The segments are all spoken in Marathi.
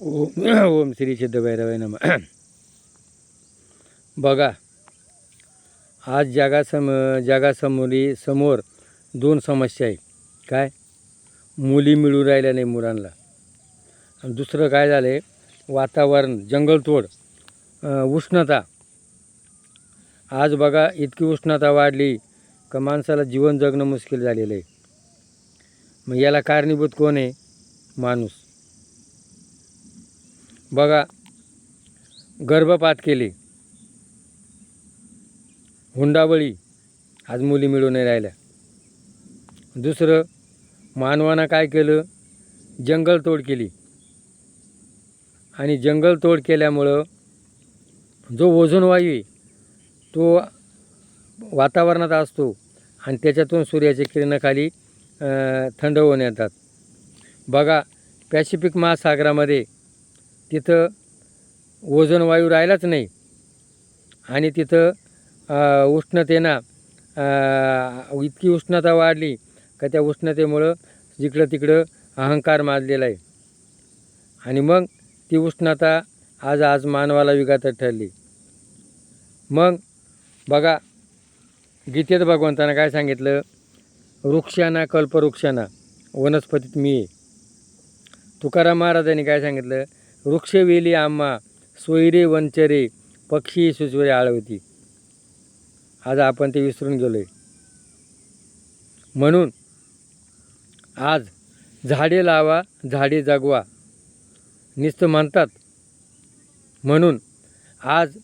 ओम ओम श्री सिद्ध भैरवाय नमः. बघा, आज जगासमोर दोन समस्या आहे. काय? मुली मिळू राहिल्या नाही मुलांना, आणि दुसरं काय झालं आहे, वातावरण, जंगलतोड, उष्णता. आज बघा, इतकी उष्णता वाढली का माणसाला जीवन जगणं मुश्किल झालेलं आहे. मग याला कारणीभूत कोण आहे? माणूस. बघा, गर्भपात केले, हुंडाबळी, आज मुली मिळू नाही राहिल्या. दुसरं, मानवानं काय केलं? जंगलतोड केली, आणि जंगलतोड केल्यामुळं जो ओझोन वायू आहे तो वातावरणात असतो, आणि त्याच्यातून सूर्याच्या किरणाखाली थंड होऊन येतात. बघा, पॅसिफिक महासागरामध्ये तिथं ओझोन वायू राहिलाच नाही, आणि तिथं उष्णतेनं इतकी उष्णता वाढली का त्या उष्णतेमुळं जिकडं तिकडं अहंकार माजलेला आहे, आणि मग ती उष्णता आज मानवाला विघातक ठरली. मग बघा, गीतेत भगवंतानं काय सांगितलं? वृक्षांना कल्पवृक्षांना वनस्पतीत मी आहे. तुकाराम महाराजांनी काय सांगितलं? वृक्षवेली आम्हा सोयरे वंचरे पक्षी सुचवरे आळवती. आज आपण ते विसरून गेलो आहे. म्हणून आज झाडे लावा, झाडे जगवा नुसतं म्हणतात. म्हणून आज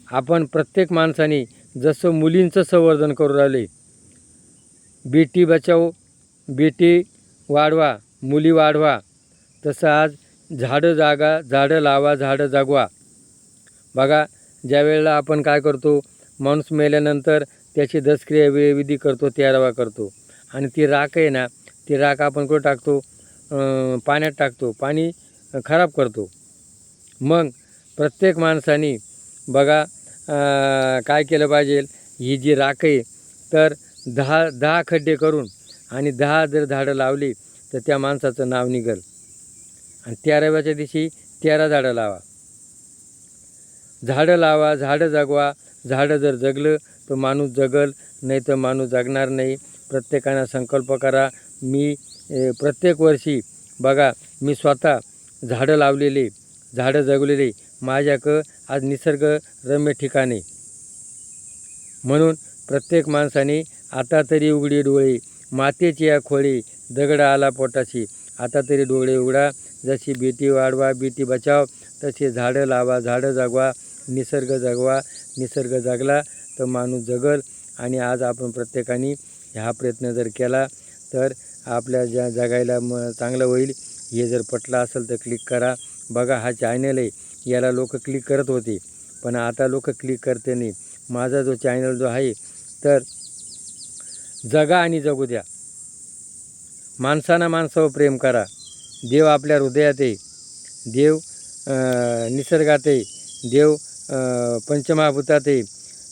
आपण प्रत्येक माणसाने जसं मुलींचं संवर्धन करू राहिले, बेटी बचाओ बेटी वाढवा, मुली वाढवा, तसं आज झाडं लावा, झाडं जगवा. बघा, ज्या वेळेला आपण काय करतो, माणूस मेल्यानंतर त्याची दशक्रिया विधी करतो, 13वा करतो, आणि ती राख आहे ना, ती राख आपण कुठं टाकतो? पाण्यात टाकतो, पाणी खराब करतो. मग प्रत्येक माणसाने बघा काय केलं पाहिजे? ही जी राख आहे तर 10 खड्डे करून आणि 10 जर झाडं लावली तर त्या माणसाचं नाव निघेल, आणि 13व्याच्या दिवशी 13 झाडं लावा. झाडं लावा, झाडं जगवा. झाडं जर जगलं तर माणूस जगल, नाही तर माणूस जगणार नाही. प्रत्येकानं संकल्प करा. मी प्रत्येक वर्षी बघा, मी स्वतः झाडं लावलेले, झाडं जगवलेले. माझ्याकडं आज निसर्गरम्य ठिकाणे. म्हणून प्रत्येक माणसाने आता तरी उघडी डोळे, मातेची या खोळे, दगड आला पोटाशी, आता तरी डोळे उघडा. जशी बेटी वाढवा, बेटी बचाव, तसे झाडं लावा, झाडं जगवा, निसर्ग जगवा. निसर्ग जगला तर माणूस जगल. आणि आज आपण प्रत्येकाने हा प्रयत्न जर केला तर आपल्या जगायला चांगलं होईल. हे जर पटलं असेल तर क्लिक करा. बघा, हा चॅनल आहे, याला लोक क्लिक करत होते, पण आता लोक क्लिक करते नाही. माझा जो चॅनल जो आहे, तर जगा आणि जगू द्या. माणसानं माणसावर प्रेम करा. देव आपल्या हृदयात आहे, देव निसर्गात आहे, देव पंचमहाभूतात आहे,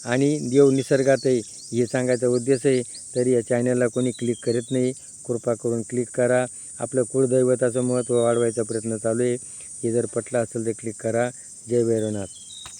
आणि देव निसर्गात आहे, हे सांगायचा उद्देश आहे. तरी या चॅनलला कोणी क्लिक करत नाही. कृपा करून क्लिक करा. आपलं कुळदैवताचं महत्त्व वाढवायचा प्रयत्न चालू आहे. हे जर पटलं असेल तर क्लिक करा. जय भैरवनाथ.